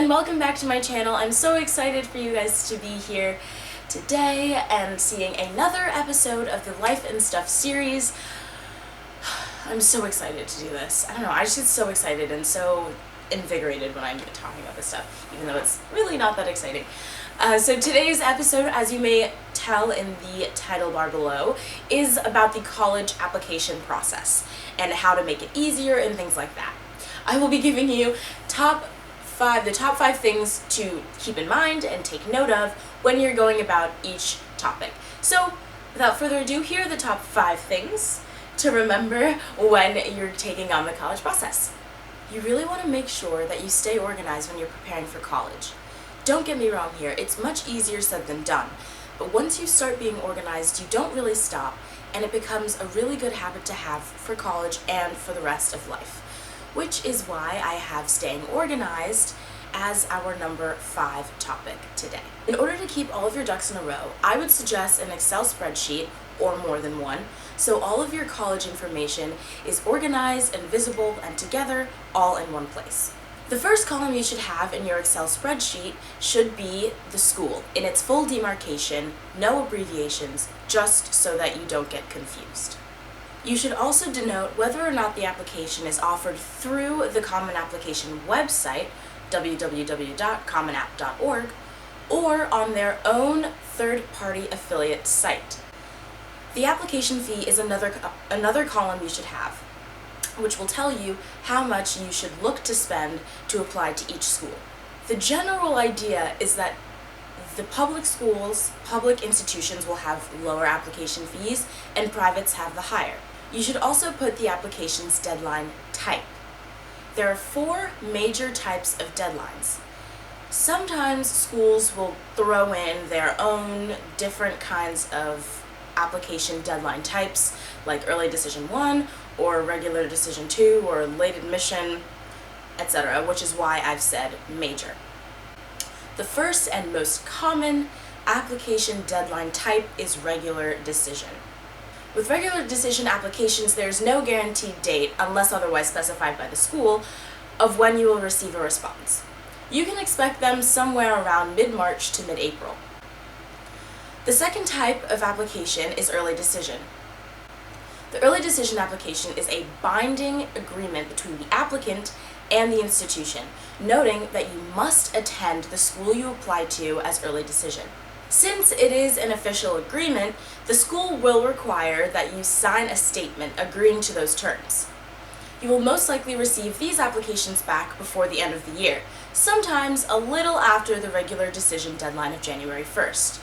and welcome back to my channel. I'm so excited for you guys to be here today and seeing another episode of the Life and Stuff series. I'm so excited to do this. I don't know, I just get so excited and so invigorated when I'm talking about this stuff, even though it's really not that exciting. So today's episode, as you may tell in the title bar below, is about the college application process and how to make it easier and things like that. I will be giving you the top five things to keep in mind and take note of when you're going about each topic. So without further ado, here are the top 5 things to remember when you're taking on the college process. You really want to make sure that you stay organized when you're preparing for college. Don't get me wrong here, it's much easier said than done, but once you start being organized, you don't really stop, and it becomes a really good habit to have for college and for the rest of life. Which is why I have staying organized as our number 5 topic today. In order to keep all of your ducks in a row, I would suggest an Excel spreadsheet, or more than one, so all of your college information is organized and visible and together, all in one place. The first column you should have in your Excel spreadsheet should be the school, in its full demarcation, no abbreviations, just so that you don't get confused. You should also denote whether or not the application is offered through the Common Application website, www.commonapp.org, or on their own third-party affiliate site. The application fee is another column you should have, which will tell you how much you should look to spend to apply to each school. The general idea is that the public schools, public institutions will have lower application fees, and privates have the higher. You should also put the application's deadline type. There are 4 major types of deadlines. Sometimes schools will throw in their own different kinds of application deadline types, like early decision 1, or regular decision 2, or late admission, etc., which is why I've said major. The first and most common application deadline type is regular decision. With regular decision applications, there's no guaranteed date, unless otherwise specified by the school, of when you will receive a response. You can expect them somewhere around mid-March to mid-April. The second type of application is early decision. The early decision application is a binding agreement between the applicant and the institution, noting that you must attend the school you apply to as early decision. Since it is an official agreement, the school will require that you sign a statement agreeing to those terms. You will most likely receive these applications back before the end of the year, sometimes a little after the regular decision deadline of January 1st.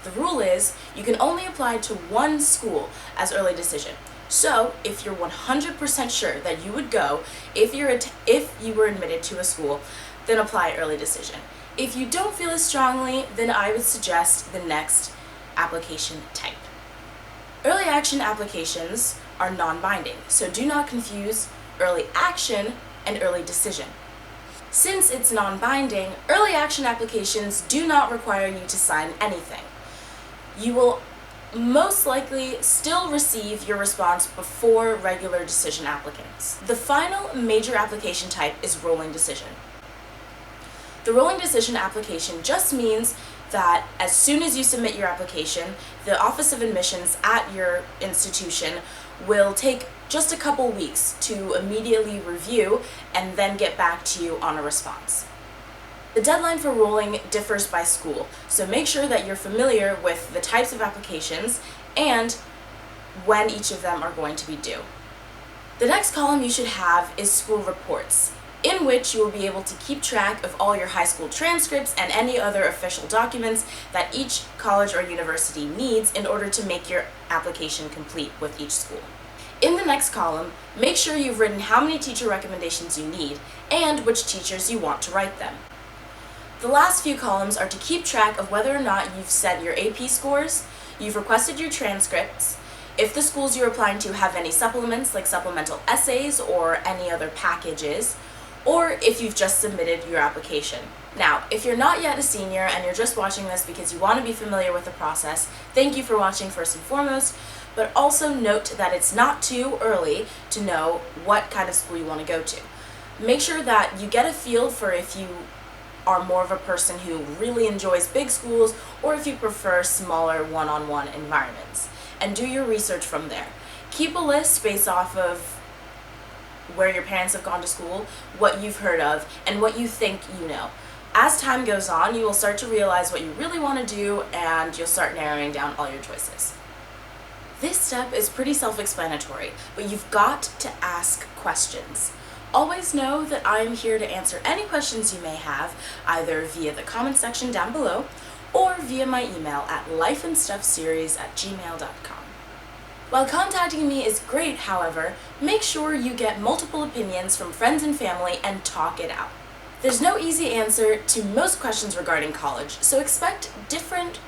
The rule is you can only apply to one school as early decision. So, if you're 100% sure that you would go if you were admitted to a school, then apply early decision. If you don't feel as strongly, then I would suggest the next application type. Early action applications are non-binding, so do not confuse early action and early decision. Since it's non-binding, early action applications do not require you to sign anything. You will most likely still receive your response before regular decision applicants. The final major application type is rolling decision. The rolling decision application just means that as soon as you submit your application, the Office of Admissions at your institution will take just a couple weeks to immediately review and then get back to you on a response. The deadline for rolling differs by school, so make sure that you're familiar with the types of applications and when each of them are going to be due. The next column you should have is school reports, in which you will be able to keep track of all your high school transcripts and any other official documents that each college or university needs in order to make your application complete with each school. In the next column, make sure you've written how many teacher recommendations you need and which teachers you want to write them. The last few columns are to keep track of whether or not you've set your AP scores, you've requested your transcripts, if the schools you're applying to have any supplements like supplemental essays or any other packages, or if you've just submitted your application. Now, if you're not yet a senior and you're just watching this because you want to be familiar with the process, thank you for watching first and foremost, but also note that it's not too early to know what kind of school you want to go to. Make sure that you get a feel for if you are more of a person who really enjoys big schools, or if you prefer smaller one-on-one environments. And do your research from there. Keep a list based off of where your parents have gone to school, what you've heard of, and what you think you know. As time goes on, you will start to realize what you really want to do, and you'll start narrowing down all your choices. This step is pretty self-explanatory, but you've got to ask questions. Always know that I am here to answer any questions you may have, either via the comment section down below, or via my email at lifeandstuffseries@gmail.com. While contacting me is great, however, make sure you get multiple opinions from friends and family and talk it out. There's no easy answer to most questions regarding college, so expect different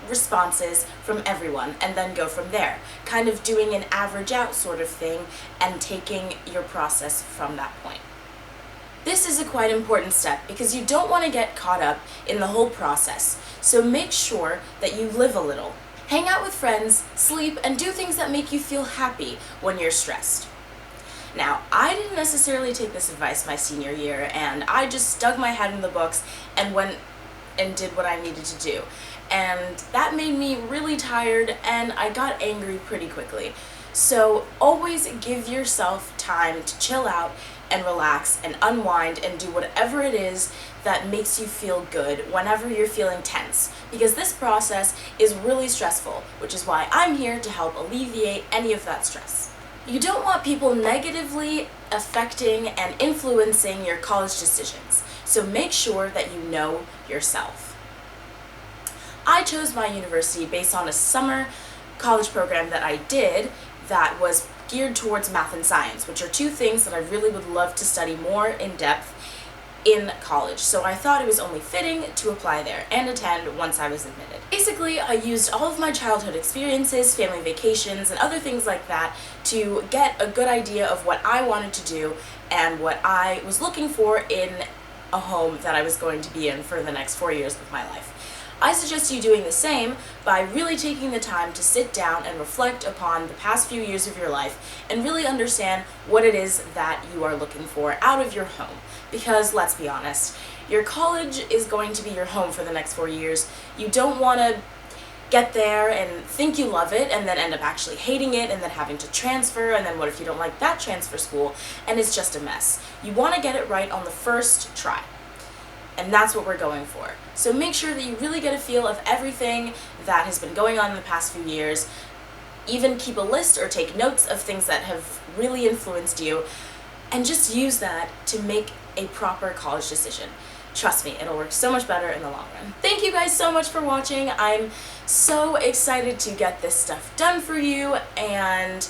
responses from everyone and then go from there, kind of doing an average out sort of thing and taking your process from that point. This is a quite important step because you don't want to get caught up in the whole process, so make sure that you live a little. Hang out with friends, sleep, and do things that make you feel happy when you're stressed. Now, I didn't necessarily take this advice my senior year, and I just dug my head in the books and went and did what I needed to do. And that made me really tired, and I got angry pretty quickly. So always give yourself time to chill out and relax and unwind and do whatever it is that makes you feel good whenever you're feeling tense, because this process is really stressful, which is why I'm here to help alleviate any of that stress. You don't want people negatively affecting and influencing your college decisions, so make sure that you know yourself. I chose my university based on a summer college program that I did that was geared towards math and science, which are two things that I really would love to study more in depth in college. So I thought it was only fitting to apply there and attend once I was admitted. Basically, I used all of my childhood experiences, family vacations, and other things like that to get a good idea of what I wanted to do and what I was looking for in a home that I was going to be in for the next 4 years of my life. I suggest you doing the same by really taking the time to sit down and reflect upon the past few years of your life and really understand what it is that you are looking for out of your home. Because let's be honest, your college is going to be your home for the next 4 years. You don't want to get there and think you love it and then end up actually hating it and then having to transfer, and then what if you don't like that transfer school and it's just a mess. You want to get it right on the first try. And that's what we're going for. So make sure that you really get a feel of everything that has been going on in the past few years. Even keep a list or take notes of things that have really influenced you, and just use that to make a proper college decision. Trust me, it'll work so much better in the long run. Thank you guys so much for watching. I'm so excited to get this stuff done for you and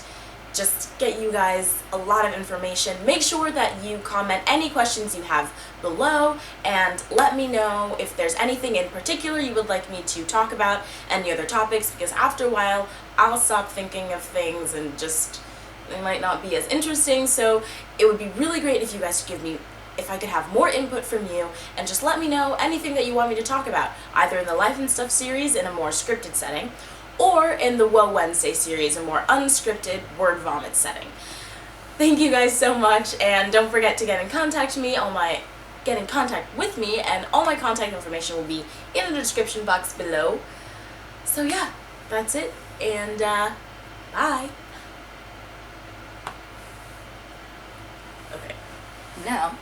just get you guys a lot of information. Make sure that you comment any questions you have below and let me know if there's anything in particular you would like me to talk about, any other topics, because after a while I'll stop thinking of things and just they might not be as interesting. So it would be really great if you guys could give me, if I could have more input from you and just let me know anything that you want me to talk about, either in the Life and Stuff series in a more scripted setting, or in the Whoa Wednesday series, a more unscripted word vomit setting. Thank you guys so much, and don't forget to get in contact with me, and all my contact information will be in the description box below. So yeah, that's it, and bye. Okay, now